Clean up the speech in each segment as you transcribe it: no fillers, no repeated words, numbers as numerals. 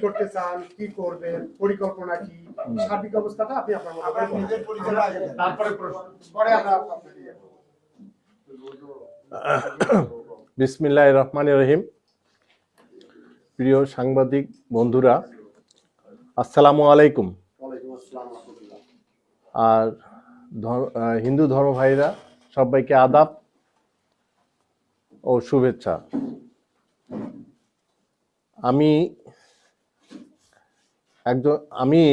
করতে চান, কি করবেন, পরিকল্পনা কি, সার্বিক অবস্থাটা আপনি আপনার মতো করে বলেন। তারপরে পরে আমরা বিসমিল্লাহির রহমানির রহিম। প্রিয় সাংবাদিক বন্ধুরা, আসসালামু আলাইকুম। আর হিন্দু ধর্ম ভাইরা সবাইকে আদাব ও শুভেচ্ছা। আমি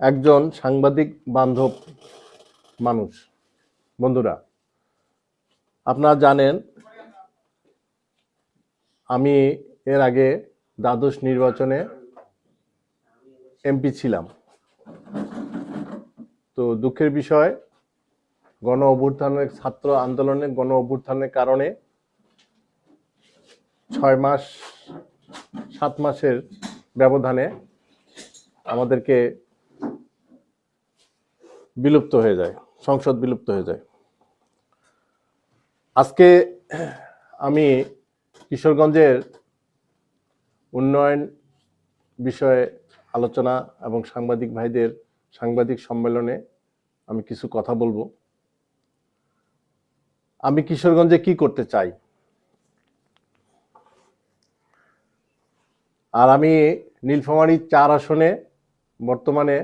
একজন সাংবাদিক বান্ধব মানুষ। বন্ধুরা, আপনারা জানেন আমি এর আগে দ্বাদশ নির্বাচনে এমপি ছিলাম। তো দুঃখের বিষয়, গণ অভ্যুত্থানের ছাত্র আন্দোলনের গণ অভ্যুত্থানের কারণে 7 মাসের ব্যবধানে আমাদেরকে বিলুপ্ত হয়ে যায়, সংসদ বিলুপ্ত হয়ে যায়। আজকে আমি কিশোরগঞ্জের উন্নয়ন বিষয়ে আলোচনা এবং সাংবাদিক ভাইদের সাংবাদিক সম্মেলনে আমি কিছু কথা বলবো। আমি কিশোরগঞ্জে কি করতে চাই, আর আমি নীলফামারী 4 আসনে বর্তমানে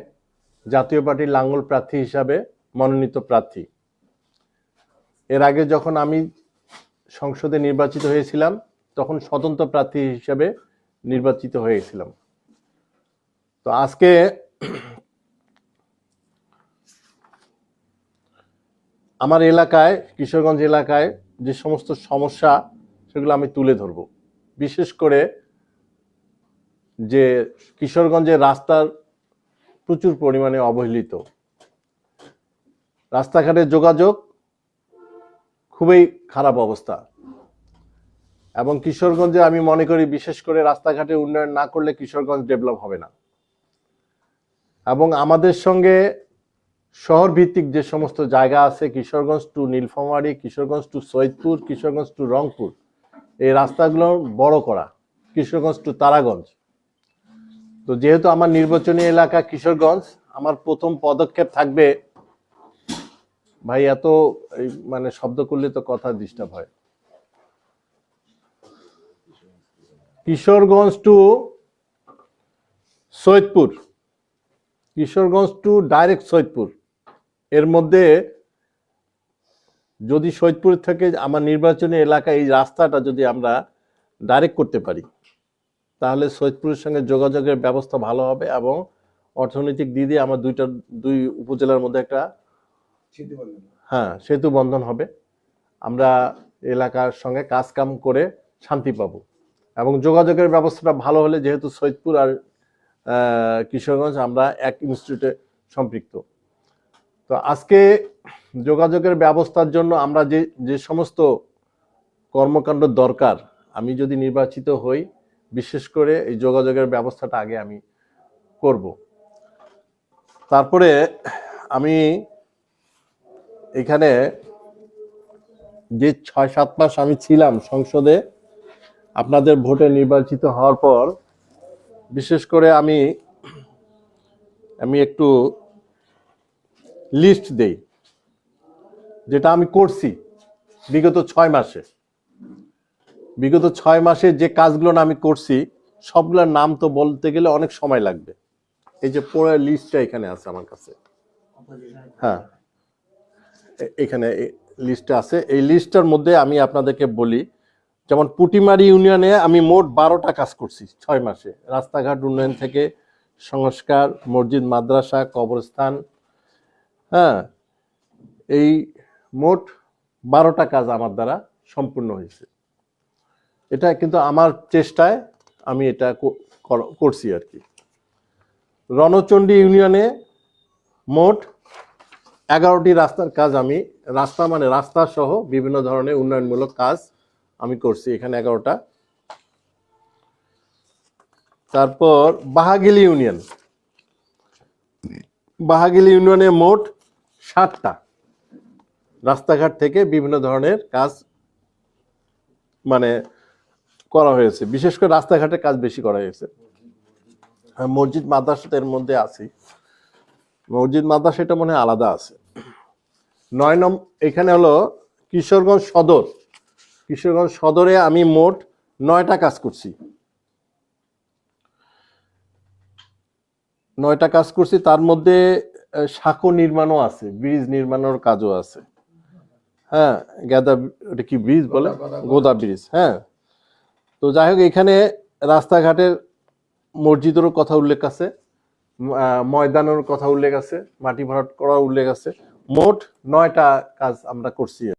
জাতীয় পার্টির লাঙ্গল প্রার্থী হিসাবে মনোনীত প্রার্থী। এর আগে যখন আমি সংসদে নির্বাচিত হয়েছিলাম তখন স্বতন্ত্র প্রার্থী হিসাবে নির্বাচিত হয়েছিলাম। তো আজকে আমার এলাকায়, কিশোরগঞ্জ এলাকায় যে সমস্ত সমস্যা সেগুলো আমি তুলে ধরব। বিশেষ করে যে কিশোরগঞ্জের রাস্তার প্রচুর পরিমাণে অবহেলিত, রাস্তাঘাটের যোগাযোগ খুবই খারাপ অবস্থা, এবং কিশোরগঞ্জে আমি মনে করি বিশেষ করে রাস্তাঘাটের উন্নয়ন না করলে কিশোরগঞ্জ ডেভেলপ হবে না। এবং আমাদের সঙ্গে শহর ভিত্তিক যে সমস্ত জায়গা আছে, Kishoreganj to Nilphamari, Kishoreganj to Saidpur, Kishoreganj to Rangpur, এই রাস্তাগুলো বড় করা, কিশোরগঞ্জ টু তারাগঞ্জ। তো যেহেতু আমার নির্বাচনী এলাকা কিশোরগঞ্জ, আমার প্রথম পদক্ষেপ থাকবে, ভাই এত মানে শব্দ করলে তো কথা ডিস্টার্ব হয়, Kishoreganj to Saidpur, Kishoreganj to direct Saidpur, এর মধ্যে যদি সৈয়দপুর থেকে আমার নির্বাচনী এলাকা এই রাস্তাটা যদি আমরা ডাইরেক্ট করতে পারি তাহলে সৈয়দপুরের সঙ্গে যোগাযোগের ব্যবস্থা ভালো হবে এবং অর্থনৈতিক দিক দিয়ে আমার দুই উপজেলার মধ্যে একটা সেতু বন্ধন হবে। আমরা এলাকার সঙ্গে কাজ কাম করে শান্তি পাবো এবং যোগাযোগের ব্যবস্থাটা ভালো হলে, যেহেতু সৈয়দপুর আর কিশোরগঞ্জ আমরা এক ইনস্টিটিউটে সম্পৃক্ত, তো আজকে যোগাযোগের ব্যবস্থার জন্য আমরা যে সমস্ত কর্মকাণ্ড দরকার, আমি যদি নির্বাচিত হই বিশেষ করে এই যোগাযোগের ব্যবস্থাটা আগে আমি করব। তারপরে আমি এখানে যে 6-7 মাস আমি ছিলাম সংসদে, আপনাদের ভোটে নির্বাচিত হওয়ার পর বিশেষ করে আমি একটু লিস্ট দেই যেটা আমি করছি বিগত 6 মাসে। বিগত 6 মাসে যে কাজগুলো আমি করছি সবগুলোর নাম তো বলতে গেলে অনেক সময় লাগবে। এই যে পুরো লিস্টটা এখানে আছে আমার কাছে, এখানে লিস্টটা আছে। এই লিস্টটার মধ্যে আমি আপনাদেরকে বলি, যেমন পুটিমারি ইউনিয়নে আমি মোট 12টা কাজ করছি 6 মাসে। রাস্তাঘাট উন্নয়ন থেকে সংস্কার, মসজিদ, মাদ্রাসা, কবরস্থান, এই মোট 12টা কাজ আমার দ্বারা সম্পূর্ণ হয়েছে। এটা কিন্তু আমার চেষ্টায় আমি এটা করছি আর কি। রণচণ্ডী ইউনিয়নে মোট 11টি রাস্তার কাজ আমি, রাস্তা সহ বিভিন্ন ধরনের উন্নয়নমূলক কাজ আমি করছি, এখানে 11টা। তারপর বাহাগিলি ইউনিয়নে মোট 7টা রাস্তাঘাট থেকে বিভিন্ন ধরনের কাজ, মানে করা হয়েছে, বিশেষ করে রাস্তাঘাটের কাজ বেশি করা হয়েছে। মসজিদ মাদ্রাসা এর মধ্যে আছে, মসজিদ মাদ্রাসা এটা মনে হয় আলাদা আছে। 9 নম্বর এখানে হলো কিশোরগঞ্জ সদর। কিশোরগঞ্জ সদরে আমি মোট 9টা কাজ করছি, 9টা কাজ করছি। তার মধ্যে সাঁকো নির্মাণও আছে, ব্রিজ নির্মাণের কাজও আছে। হ্যাঁ, গাদা, ওটা কি ব্রিজ বলে, গোদা ব্রিজ। হ্যাঁ, তো যাই হোক, এখানে রাস্তাঘাটের মসজিদেরও কথা উল্লেখ আছে, ময়দানের কথা উল্লেখ আছে, মাটি ভরাট করার উল্লেখ আছে। মোট 9টা কাজ আমরা করছি।